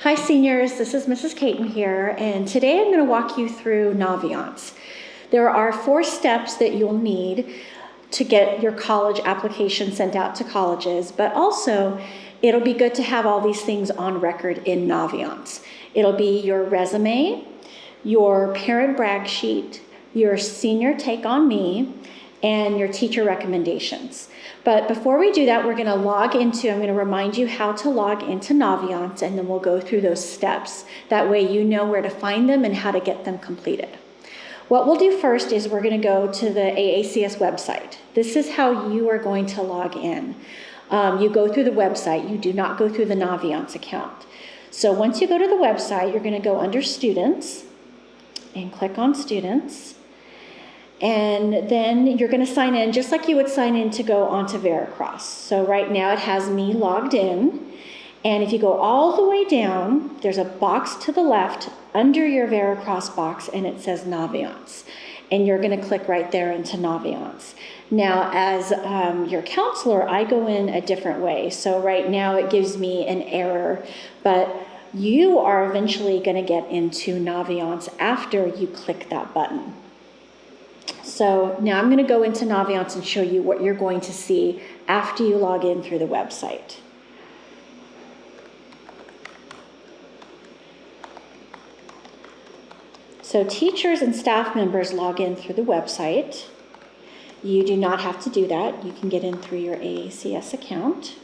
Hi seniors, this is Mrs. Caton here, and today I'm going to walk you through Naviance. There are 4 steps that you'll need to get your college application sent out to colleges, but also it'll be good to have all these things on record in Naviance. It'll be your resume, your parent brag sheet, your senior take on me, and your teacher recommendations. But before we do that, I'm going to remind you how to log into Naviance, and then we'll go through those steps. That way you know where to find them and how to get them completed. What we'll do first is we're going to go to the AACS website. This is how you are going to log in. You go through the website. You do not go through the Naviance account. So once you go to the website, you're going to go under Students and click on Students. And then you're going to sign in just like you would sign in to go onto Veracross. So right now it has me logged in. And if you go all the way down, there's a box to the left under your Veracross box, and it says Naviance. And you're going to click right there into Naviance. Now, as your counselor, I go in a different way. So right now it gives me an error, but you are eventually going to get into Naviance after you click that button. So now I'm going to go into Naviance and show you what you're going to see after you log in through the website. So teachers and staff members log in through the website. You do not have to do that. You can get in through your AACS account.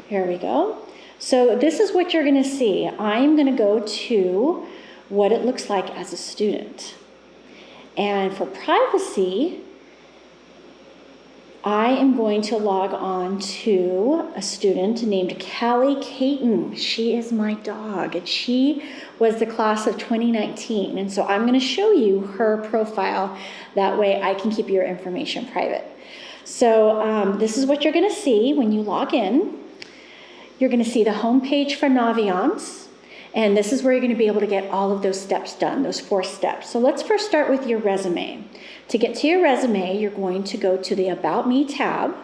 Here we go. So this is what you're going to see. I'm going to go to what it looks like as a student. And for privacy, I am going to log on to a student named Callie Caton. She is my dog, and she was the class of 2019. And so I'm going to show you her profile. That way I can keep your information private. So this is what you're going to see when you log in. You're going to see the homepage for Naviance. And this is where you're going to be able to get all of those steps done, those 4 steps. So let's first start with your resume. To get to your resume, you're going to go to the About Me tab,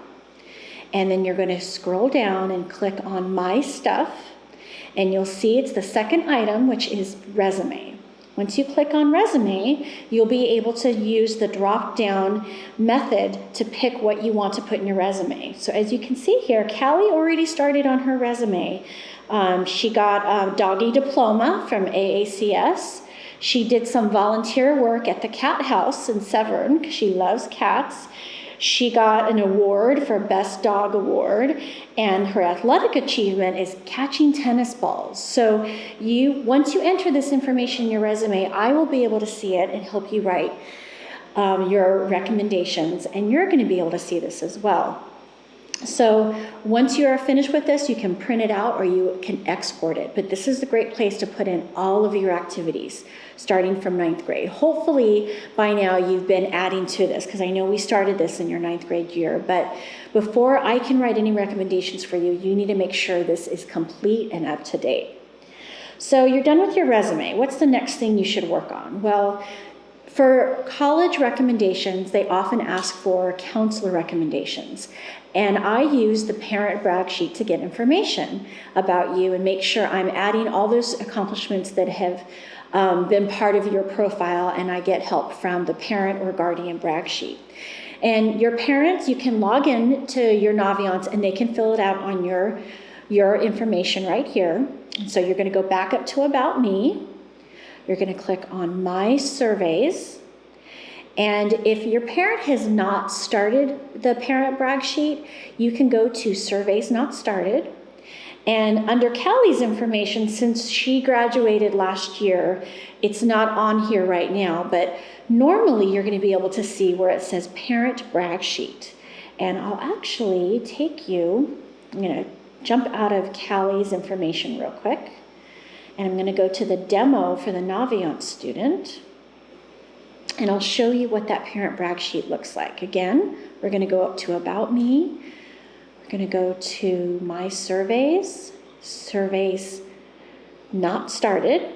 and then you're going to scroll down and click on My Stuff, and you'll see it's the second item, which is Resume. Once you click on Resume, you'll be able to use the drop-down method to pick what you want to put in your resume. So as you can see here, Callie already started on her resume. She got a doggy diploma from AACS. She did some volunteer work at the cat house in Severn because she loves cats. She got an award for Best Dog Award, and her athletic achievement is catching tennis balls. So once you enter this information in your resume, I will be able to see it and help you write your recommendations, and you're going to be able to see this as well. So once you are finished with this, you can print it out or you can export it. But this is a great place to put in all of your activities starting from 9th grade. Hopefully by now you've been adding to this, because I know we started this in your 9th grade year. But before I can write any recommendations for you, you need to make sure this is complete and up to date. So you're done with your resume. What's the next thing you should work on? Well, for college recommendations, they often ask for counselor recommendations. And I use the parent brag sheet to get information about you and make sure I'm adding all those accomplishments that have been part of your profile, and I get help from the parent or guardian brag sheet. And your parents, you can log in to your Naviance and they can fill it out on your information right here. And so you're going to go back up to About Me. You're going to click on My Surveys. And if your parent has not started the parent brag sheet, you can go to Surveys Not Started. And under Callie's information, since she graduated last year, it's not on here right now, but normally you're going to be able to see where it says Parent Brag Sheet. And I'll actually take you, I'm going to jump out of Callie's information real quick. And I'm going to go to the demo for the Naviance student. And I'll show you what that parent brag sheet looks like. Again, we're going to go up to About Me. We're going to go to My Surveys, Surveys Not Started,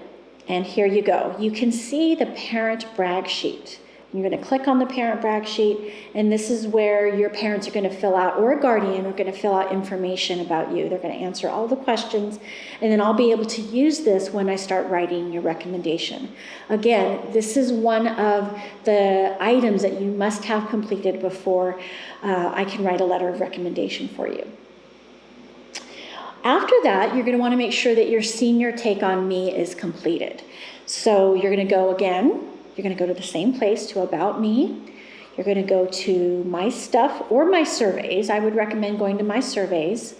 and here you go. You can see the parent brag sheet. You're going to click on the parent brag sheet, and this is where your parents are going to fill out, or a guardian are going to fill out information about you. They're going to answer all the questions, and then I'll be able to use this when I start writing your recommendation. Again, this is one of the items that you must have completed before I can write a letter of recommendation for you. After that, you're going to want to make sure that your senior take on me is completed. So you're going to go again. You're going to go to the same place, to About Me. You're going to go to My Stuff or My Surveys. I would recommend going to My Surveys.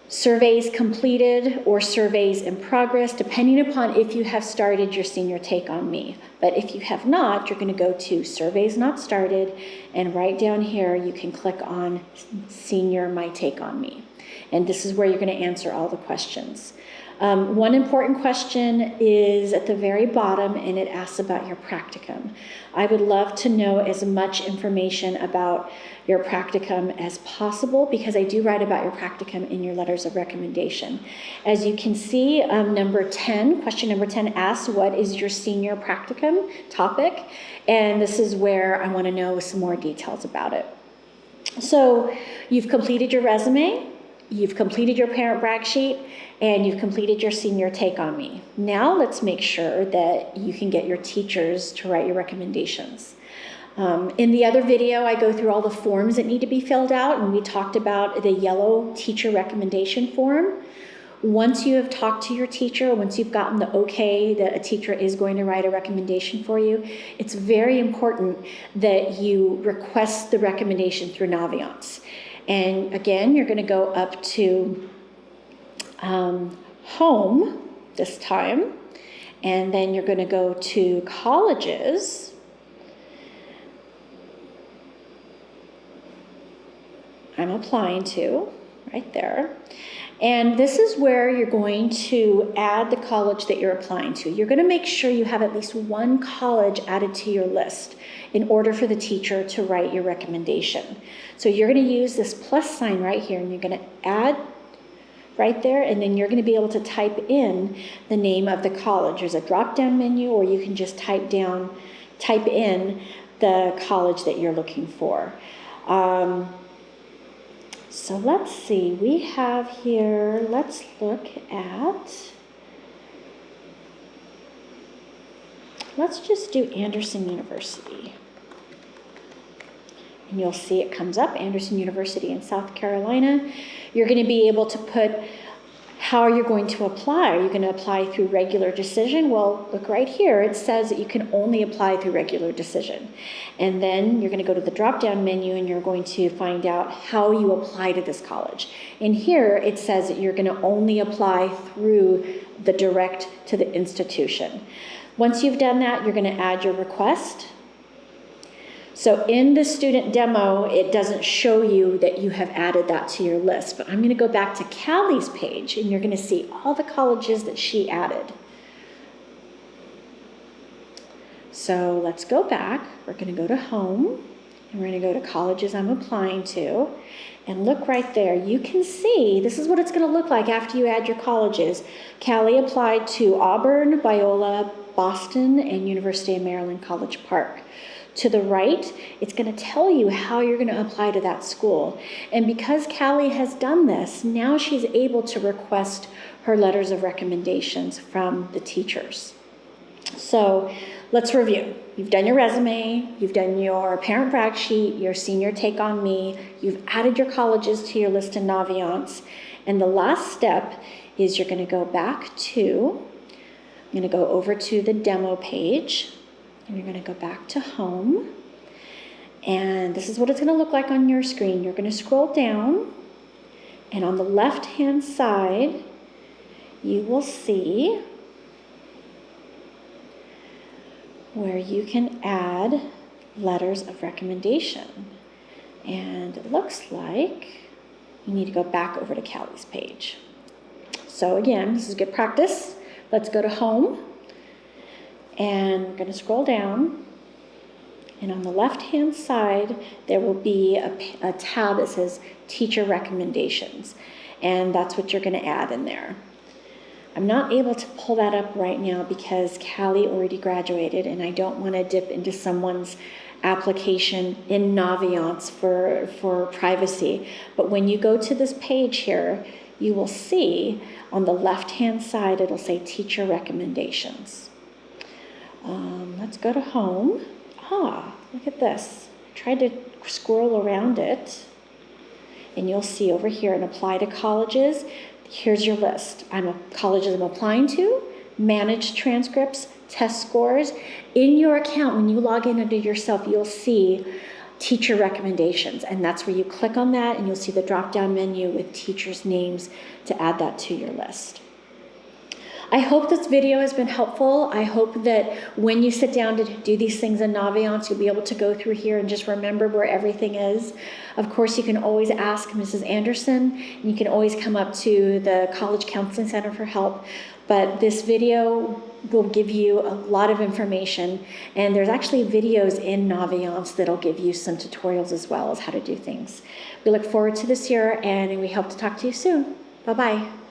Surveys completed or surveys in progress, depending upon if you have started your senior take on me. But if you have not, you're going to go to Surveys Not Started, and right down here you can click on Senior My Take on Me. And this is where you're going to answer all the questions. One important question is at the very bottom, and it asks about your practicum. I would love to know as much information about your practicum as possible, because I do write about your practicum in your letters of recommendation. As you can see, number 10, question number 10 asks, what is your senior practicum topic? And this is where I want to know some more details about it. So you've completed your resume, you've completed your parent brag sheet, and you've completed your senior take on me. Now let's make sure that you can get your teachers to write your recommendations. In the other video, I go through all the forms that need to be filled out, and we talked about the yellow teacher recommendation form. Once you have talked to your teacher, once you've gotten the okay that a teacher is going to write a recommendation for you, it's very important that you request the recommendation through Naviance. And again, you're going to go up to Home this time, and then you're going to go to Colleges. I'm applying to, right there. And this is where you're going to add the college that you're applying to. You're going to make sure you have at least one college added to your list in order for the teacher to write your recommendation. So you're going to use this plus sign right here, and you're going to add right there, and then you're going to be able to type in the name of the college. There's a drop-down menu, or you can just type in the college that you're looking for. So let's see, we have here, let's look at, let's just do Anderson University. And you'll see it comes up, Anderson University in South Carolina. You're going to be able to put how you're going to apply. Are you going to apply through regular decision? Well, look right here. It says that you can only apply through regular decision. And then you're going to go to the drop-down menu, and you're going to find out how you apply to this college. And here it says that you're going to only apply through the direct to the institution. Once you've done that, you're going to add your request. So in the student demo, it doesn't show you that you have added that to your list, but I'm going to go back to Callie's page, and you're going to see all the colleges that she added. So let's go back. We're going to go to Home, and we're going to go to Colleges I'm applying to, and look right there. You can see this is what it's going to look like after you add your colleges. Callie applied to Auburn, Biola, Boston, and University of Maryland College Park. To the right, it's going to tell you how you're going to apply to that school. And because Callie has done this, now she's able to request her letters of recommendations from the teachers. So let's review. You've done your resume, you've done your parent brag sheet, your senior take on me, you've added your colleges to your list in Naviance, and the last step is you're going to go back to, I'm going to go over to the demo page, and you're going to go back to Home, and this is what it's going to look like on your screen. You're going to scroll down, and on the left-hand side, you will see where you can add letters of recommendation. And it looks like you need to go back over to Callie's page. So again, this is good practice. Let's go to Home. And we're going to scroll down, and on the left-hand side, there will be a tab that says Teacher Recommendations, and that's what you're going to add in there. I'm not able to pull that up right now because Callie already graduated and I don't want to dip into someone's application in Naviance for privacy. But when you go to this page here, you will see on the left-hand side, it'll say teacher recommendations. Let's go to home. Look at this. I tried to scroll around it. And you'll see over here in apply to colleges, here's your list. Colleges I'm applying to, managed transcripts, test scores. In your account, when you log in under yourself, you'll see teacher recommendations. And that's where you click on that and you'll see the drop-down menu with teachers' names to add that to your list. I hope this video has been helpful. I hope that when you sit down to do these things in Naviance, you'll be able to go through here and just remember where everything is. Of course, you can always ask Mrs. Anderson, and you can always come up to the College Counseling Center for help. But this video will give you a lot of information, and there's actually videos in Naviance that'll give you some tutorials as well as how to do things. We look forward to this year, and we hope to talk to you soon. Bye-bye.